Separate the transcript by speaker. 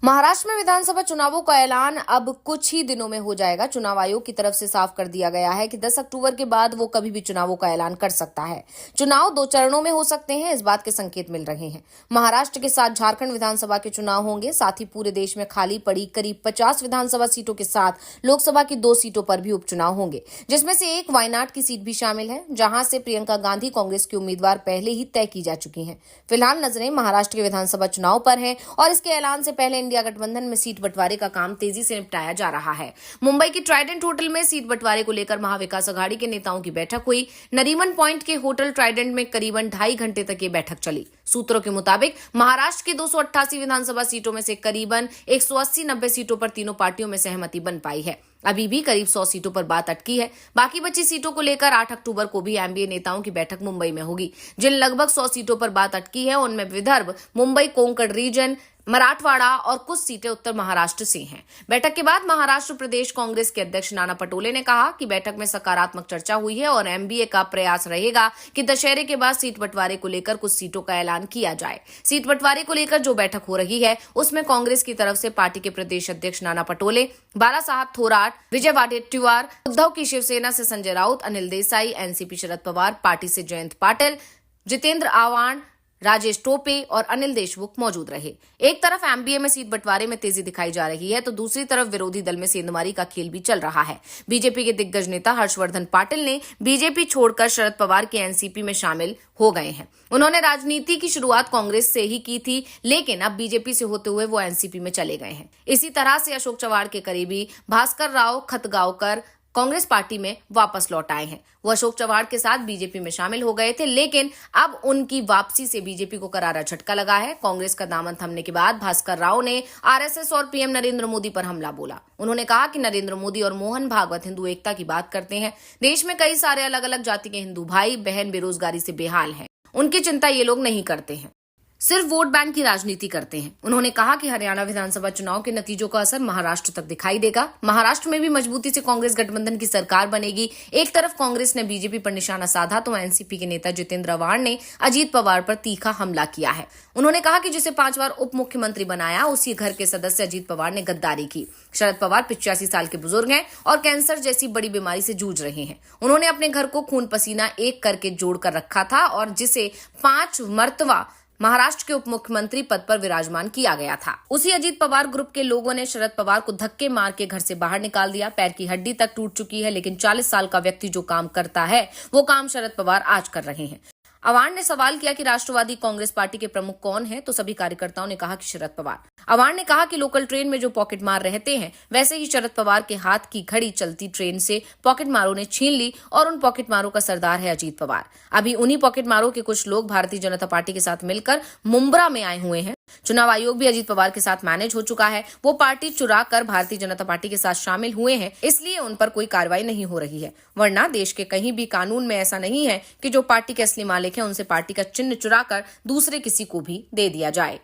Speaker 1: महाराष्ट्र में विधानसभा चुनावों का ऐलान अब कुछ ही दिनों में हो जाएगा। चुनाव आयोग की तरफ से साफ कर दिया गया है कि 10 अक्टूबर के बाद वो कभी भी चुनावों का ऐलान कर सकता है। चुनाव 2 चरणों में हो सकते हैं, इस बात के संकेत मिल रहे हैं। महाराष्ट्र के साथ झारखंड विधानसभा के चुनाव होंगे। साथ ही पूरे देश में खाली पड़ी करीब 50 विधानसभा सीटों के साथ लोकसभा की 2 सीटों पर भी उपचुनाव होंगे, जिसमें से एक वायनाड की सीट भी शामिल है, जहां से प्रियंका गांधी कांग्रेस की उम्मीदवार पहले ही तय की जा चुकी हैं। फिलहाल नजरें महाराष्ट्र के विधानसभा चुनाव पर हैं और इसके ऐलान से पहले इंडिया गठबंधन में सीट बंटवारे का काम तेजी से निपटाया जा रहा है। मुंबई की ट्राइडेंट होटल में सीट बंटवारे को लेकर महाविकास अघाड़ी के नेताओं की बैठक हुई। नरीमन पॉइंट के होटल ट्राइडेंट में करीबन 2.5 घंटे तक ये बैठक चली। सूत्रों के मुताबिक महाराष्ट्र की 288 विधानसभा सीटों में से करीबन 180-90 सीटों पर तीनों पार्टियों में सहमति बन पाई है। अभी भी करीब 100 सीटों पर बात अटकी है। बाकी बची सीटों को लेकर 8 अक्टूबर को भी एमबीए नेताओं की बैठक मुंबई में होगी। जिन लगभग 100 सीटों पर बात अटकी है उनमें विदर्भ, मुंबई कोंकण रीजन, मराठवाड़ा और कुछ सीटें उत्तर महाराष्ट्र से हैं। बैठक के बाद महाराष्ट्र प्रदेश कांग्रेस के अध्यक्ष नाना पटोले ने कहा कि बैठक में सकारात्मक चर्चा हुई है और एमबीए का प्रयास रहेगा कि दशहरे के बाद सीट बंटवारे को लेकर कुछ सीटों का ऐलान किया जाए। सीट बंटवारे को लेकर जो बैठक हो रही है उसमें कांग्रेस की तरफ से पार्टी के प्रदेश अध्यक्ष नाना पटोले, बाला साहब थोराट, विजय वडेट्टीवार, उद्धव की शिवसेना से संजय राउत, अनिल देसाई, एनसीपी शरद पवार पार्टी से जयंत पाटिल, जितेंद्र आव्हाड, राजेश टोपे और अनिल देशमुख मौजूद रहे। एक तरफ एमबीए में सीट बंटवारे में तेजी दिखाई जा रही है तो दूसरी तरफ विरोधी दल में सेंधमारी का खेल भी चल रहा है। बीजेपी के दिग्गज नेता हर्षवर्धन पाटिल ने बीजेपी छोड़कर शरद पवार के एनसीपी में शामिल हो गए हैं। उन्होंने राजनीति की शुरुआत कांग्रेस से ही की थी, लेकिन अब बीजेपी से होते हुए वो एनसीपी में चले गए हैं। इसी तरह से अशोक चव्हाण के करीबी भास्कर राव खतगांवकर कांग्रेस पार्टी में वापस लौट आए हैं। वो अशोक चव्हाण के साथ बीजेपी में शामिल हो गए थे, लेकिन अब उनकी वापसी से बीजेपी को करारा झटका लगा है। कांग्रेस का दामन थमने के बाद भास्कर राव ने आरएसएस और पीएम नरेंद्र मोदी पर हमला बोला। उन्होंने कहा कि नरेंद्र मोदी और मोहन भागवत हिंदू एकता की बात करते हैं। देश में कई सारे अलग अलग जाति के हिंदू भाई बहन बेरोजगारी से बेहाल हैं। उनकी चिंता ये लोग नहीं करते हैं, सिर्फ वोट बैंक की राजनीति करते हैं। उन्होंने कहा कि हरियाणा विधानसभा चुनाव के नतीजों का असर महाराष्ट्र तक दिखाई देगा। महाराष्ट्र में भी मजबूती से कांग्रेस गठबंधन की सरकार बनेगी। एक तरफ कांग्रेस ने बीजेपी पर निशाना साधा तो एनसीपी के नेता जितेंद्र आव्हाड ने अजीत पवार पर तीखा हमला किया है। उन्होंने कहा कि जिसे 5 बार उप मुख्यमंत्री बनाया उसी घर के सदस्य अजीत पवार ने गद्दारी की। शरद पवार 85 साल के बुजुर्ग हैं और कैंसर जैसी बड़ी बीमारी से जूझ रहे हैं। उन्होंने अपने घर को खून पसीना एक करके जोड़कर रखा था और जिसे 5 मर्तबा महाराष्ट्र के उप मुख्यमंत्री पद पर विराजमान किया गया था। उसी अजीत पवार ग्रुप के लोगों ने शरद पवार को धक्के मार के घर से बाहर निकाल दिया। पैर की हड्डी तक टूट चुकी है, लेकिन 40 साल का व्यक्ति जो काम करता है वो काम शरद पवार आज कर रहे हैं। आव्हाड ने सवाल किया कि राष्ट्रवादी कांग्रेस पार्टी के प्रमुख कौन है, तो सभी कार्यकर्ताओं ने कहा कि शरद पवार। आव्हाड ने कहा कि लोकल ट्रेन में जो पॉकेट मार रहते हैं वैसे ही शरद पवार के हाथ की घड़ी चलती ट्रेन से पॉकेट मारों ने छीन ली और उन पॉकेट मारों का सरदार है अजीत पवार। अभी उन्हीं पॉकेट मारों के कुछ लोग भारतीय जनता पार्टी के साथ मिलकर मुंब्रा में आए हुए हैं। चुनाव आयोग भी अजीत पवार के साथ मैनेज हो चुका है। वो पार्टी चुरा कर भारतीय जनता पार्टी के साथ शामिल हुए हैं, इसलिए उन पर कोई कार्रवाई नहीं हो रही है। वरना देश के कहीं भी कानून में ऐसा नहीं है कि जो पार्टी के असली मालिक है उनसे पार्टी का चिन्ह चुरा कर दूसरे किसी को भी दे दिया जाए।